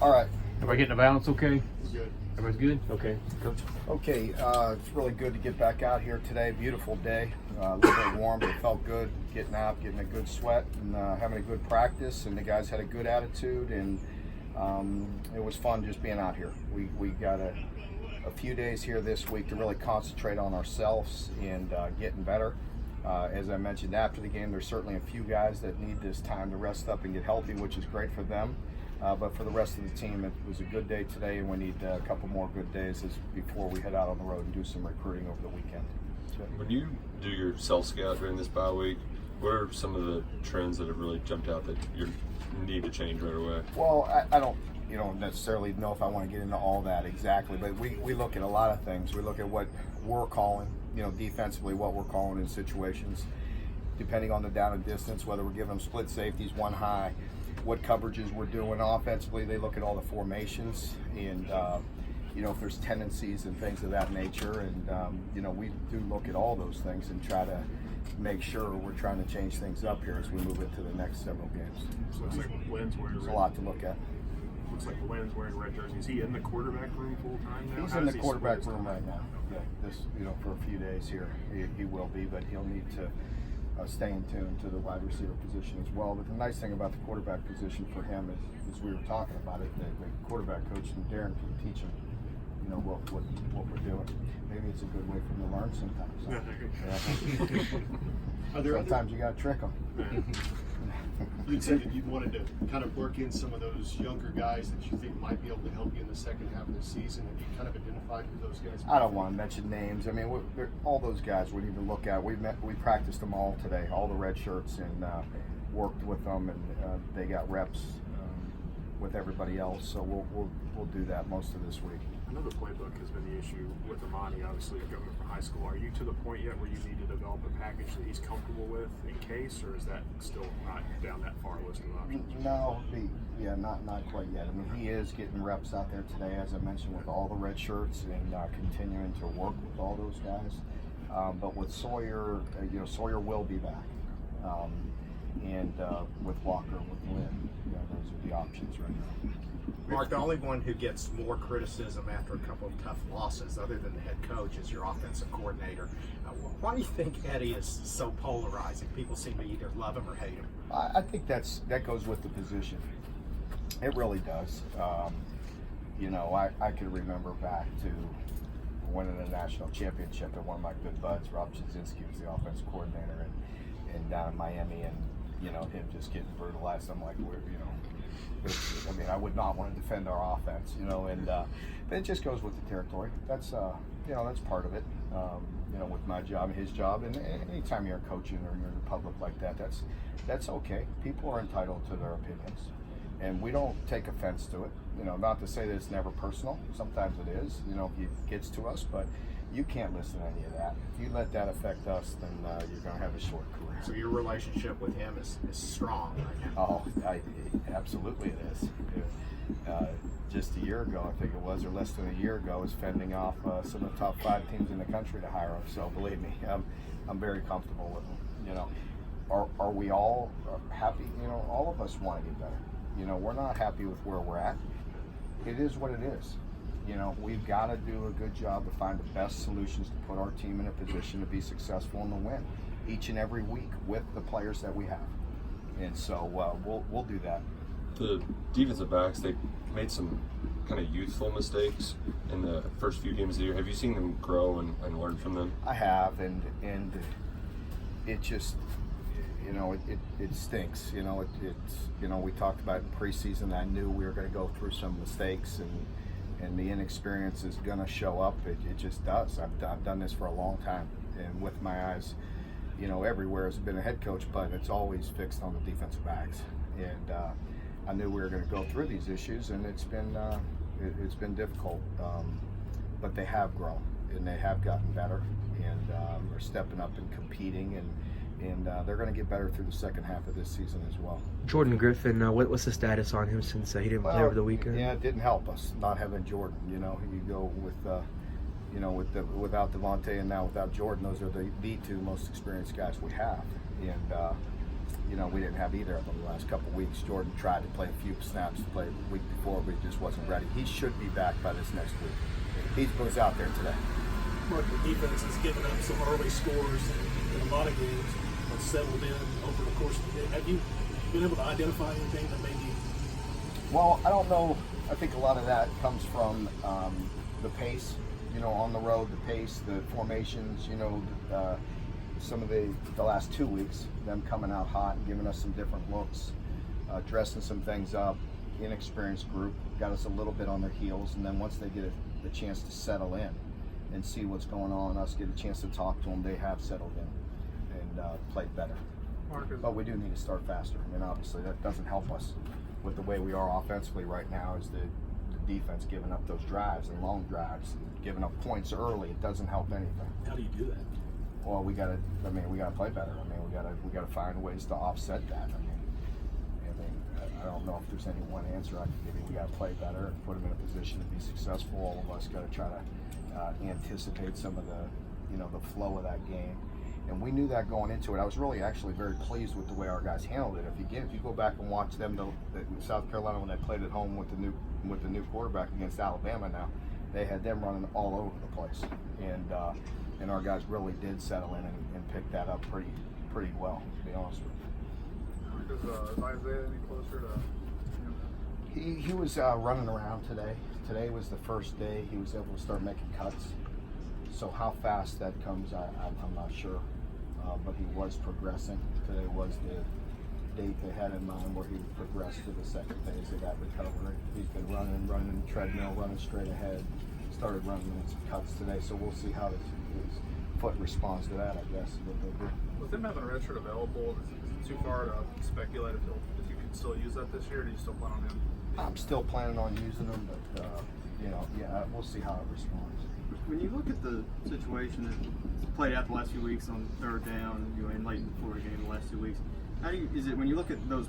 All right. Everybody getting the balance okay? Good. Everybody's good? Okay. Coach? Okay, it's really good to get back out here today. Beautiful day. A little bit warm, but it felt good getting out, getting a good sweat, and having a good practice. And the guys had a good attitude, and it was fun just being out here. We got a few days here this week to really concentrate on ourselves and getting better. As I mentioned after the game, there's certainly a few guys that need this time to rest up and get healthy, which is great for them. But for the rest of the team, it was a good day today, and we need a couple more good days before we head out on the road and do some recruiting over the weekend. So, when you do your self-scout during this bye week, what are some of the trends that have really jumped out that you need to change right away? well, I don't necessarily know if I want to get into all that exactly, but we look at a lot of things. We look at what we're calling, defensively, what we're calling in situations, depending on the down and distance, whether we're giving them split safeties, one high, what coverages we're doing offensively. They look at all the formations and if there's tendencies and things of that nature, and we do look at all those things and try to make sure we're trying to change things up here as we move into the next several games. So looks like Lynn's wearing There's a lot to look at. Looks like Lynn's wearing red jersey. Is he in the quarterback room full time now? He's in the quarterback room right now. Yeah, for a few days here, he will be, but he'll need to stay in tune to the wide receiver position as well. But the nice thing about the quarterback position for him is we were talking about it, the quarterback coach and Darren can teach him, what we're doing. Maybe it's a good way for him to learn sometimes. Sometimes you got to trick them. You said that you wanted to kind of work in some of those younger guys that you think might be able to help you in the second half of the season. Have you kind of identified who those guys are? I don't want to mention names. I mean, all those guys we need to look at. We practiced them all today, all the red shirts, and worked with them, and they got reps with everybody else. So we'll do that most of this week. I know the playbook has been the issue with Amani, obviously, coming from high school. Are you to the point yet where you need to develop a package that he's comfortable with in case, or is that still not down that far list of options? No, not quite yet. I mean, he is getting reps out there today, as I mentioned, with all the red shirts, and continuing to work with all those guys. But with Sawyer, Sawyer will be back. And with Walker, with Lynn, those are the options right now. Mark, the only one who gets more criticism after a couple of tough losses, other than the head coach, is your offensive coordinator. Why do you think Eddie is so polarizing? People seem to either love him or hate him. I think that goes with the position. It really does. I could remember back to winning a national championship, and one of my good buds, Rob Jasinski, was the offensive coordinator, and down in Miami, and him just getting brutalized. I'm like, I would not want to defend our offense, but it just goes with the territory. That's that's part of it. With my job and his job, and anytime you're coaching or you're in the public like that, that's okay. People are entitled to their opinions, and we don't take offense to it. Not to say that it's never personal. Sometimes it is. It gets to us, but you can't listen to any of that. If you let that affect us, then you're going to have a short career. So your relationship with him is strong right now. Oh, absolutely it is. Just a year ago, I think it was, or less than a year ago, was fending off some of the top 5 teams in the country to hire him. So believe me, I'm very comfortable with him. Are we all happy? All of us want to get better. We're not happy with where we're at. It is what it is. We've got to do a good job to find the best solutions to put our team in a position to be successful and to win each and every week with the players that we have. And so we'll do that. The defensive backs, they made some kind of youthful mistakes in the first few games of the year. Have you seen them grow and learn from them? I have, and it just, it stinks. We talked about in preseason. I knew we were going to go through some mistakes, and the inexperience is going to show up. It just does. I've done this for a long time, and with my eyes, everywhere as been a head coach, but it's always fixed on the defensive backs. And I knew we were going to go through these issues, and it's been difficult. But they have grown, and they have gotten better, and are stepping up and competing, and they're going to get better through the second half of this season as well. Jordan Griffin, what's the status on him since he didn't play over the weekend? Yeah, it didn't help us not having Jordan. You go with without Devontae and now without Jordan, those are the 2 most experienced guys we have. And you know, we didn't have either of them the last couple of weeks. Jordan tried to play a few snaps to play the week before, but he just wasn't ready. He should be back by this next week. He was out there today. Mark, the defense has given up some early scores in a lot of games, but settled in over the course of the game. Have you been able to identify anything that maybe? Well, I don't know. I think a lot of that comes from the pace, you know, on the road, the pace, the formations, you know, some of the last 2 weeks, them coming out hot and giving us some different looks, dressing some things up. Inexperienced group got us a little bit on their heels, and then once they get the chance to settle in and see what's going on, us get a chance to talk to them, they have settled in and played better. But we do need to start faster. I mean, obviously that doesn't help us with the way we are offensively right now, is the defense giving up those drives and long drives and giving up points early. It doesn't help anything. How do you do that? Well, we gotta play better. I mean, we gotta find ways to offset that. I don't know if there's any one answer I can give you. We gotta play better and put them in a position to be successful. All of us gotta try to anticipate some of the, you know, the flow of that game. And we knew that going into it. I was really actually very pleased with the way our guys handled it. If you go back and watch them, South Carolina, when they played at home with the new quarterback against Alabama, now they had them running all over the place, and our guys really did settle in and pick that up pretty well, to be honest with you. Is Isaiah any closer to? He was running around today. Today was the first day he was able to start making cuts. So how fast that comes, I'm not sure. But he was progressing. Today was the date they had in mind where he would progress to the second phase of that recovery. He's been running treadmill, running straight ahead. Started running in some cuts today, so we'll see how his foot responds to that, I guess. With them having a red shirt available, is it too far to speculate if you can still use that this year, or do you still plan on him? I'm still planning on using them, but you know, yeah, we'll see how it responds. When you look at the situation that played out the last few weeks on third down, you know, and late in the Florida game the last 2 weeks, how do you, is it when you look at those